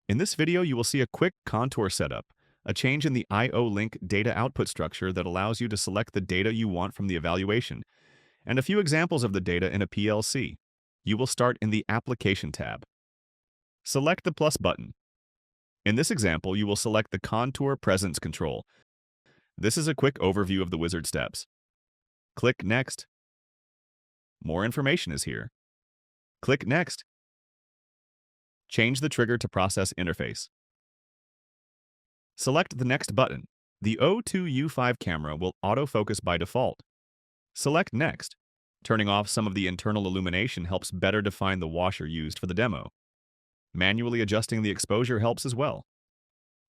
In this video, you will see a quick contour setup, a change in the I/O link data output structure that allows you to select the data you want from the evaluation, and a few examples of the data in a PLC. You will start in the Application tab. Select the plus button. In this example, you will select the Contour Presence control. This is a quick overview of the wizard steps. Click Next. More information is here. Click Next. Change the trigger to process interface. Select the next button. The O2U5 camera will autofocus by default. Select Next. Turning off some of the internal illumination helps better define the washer used for the demo. Manually adjusting the exposure helps as well.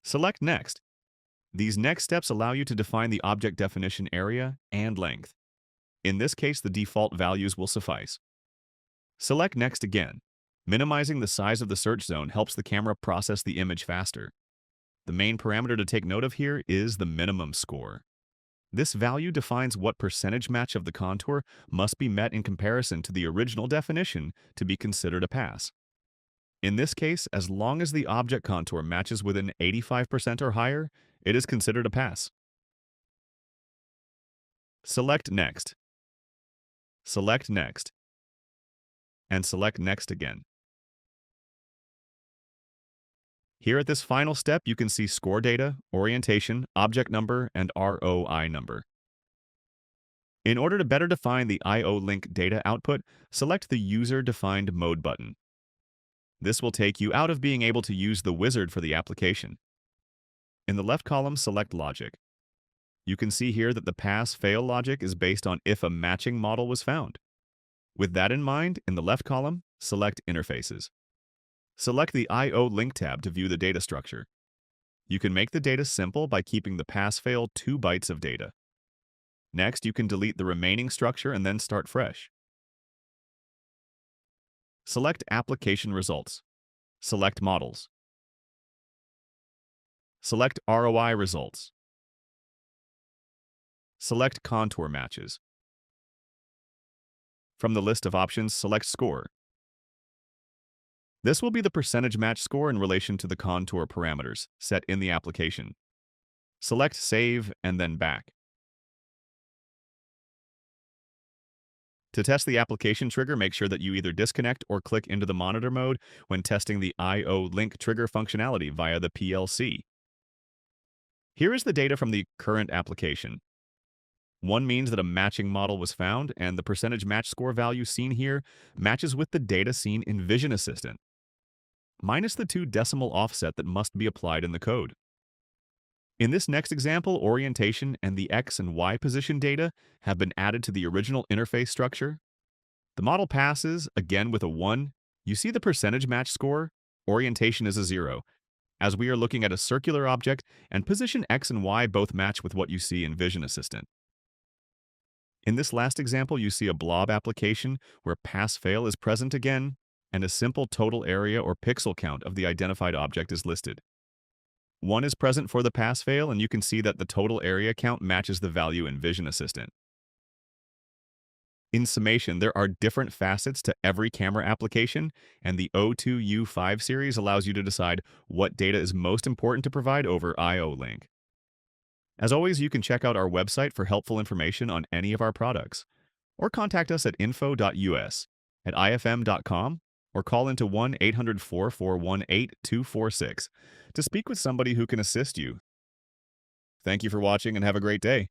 Select Next. These next steps allow you to define the object definition area and length. In this case, the default values will suffice. Select Next again. Minimizing the size of the search zone helps the camera process the image faster. The main parameter to take note of here is the minimum score. This value defines what percentage match of the contour must be met in comparison to the original definition to be considered a pass. In this case, as long as the object contour matches within 85% or higher, it is considered a pass. Select Next. Select Next. And select Next again. Here at this final step, you can see score data, orientation, object number, and ROI number. In order to better define the I/O link data output, select the User-Defined Mode button. This will take you out of being able to use the wizard for the application. In the left column, select Logic. You can see here that the pass-fail logic is based on if a matching model was found. With that in mind, in the left column, select Interfaces. Select the I/O link tab to view the data structure. You can make the data simple by keeping the pass-fail 2 bytes of data. Next, you can delete the remaining structure and then start fresh. Select Application Results. Select Models. Select ROI Results. Select Contour Matches. From the list of options, select Score. This will be the percentage match score in relation to the contour parameters set in the application. Select Save and then Back. To test the application trigger, make sure that you either disconnect or click into the monitor mode when testing the I/O link trigger functionality via the PLC. Here is the data from the current application. 1 means that a matching model was found, and the percentage match score value seen here matches with the data seen in Vision Assistant, minus the 2 decimal offset that must be applied in the code. In this next example, orientation and the X and Y position data have been added to the original interface structure. The model passes, again with a 1. You see the percentage match score? Orientation is a 0, as we are looking at a circular object, and position X and Y both match with what you see in Vision Assistant. In this last example, you see a blob application where pass-fail is present again, and a simple total area or pixel count of the identified object is listed. 1 is present for the pass-fail, and you can see that the total area count matches the value in Vision Assistant. In summation, there are different facets to every camera application, and the O2U5 series allows you to decide what data is most important to provide over I/O link. As always, you can check out our website for helpful information on any of our products, or contact us at info.us, at ifm.com, or call into 1-800-441-8246 to speak with somebody who can assist you. Thank you for watching and have a great day.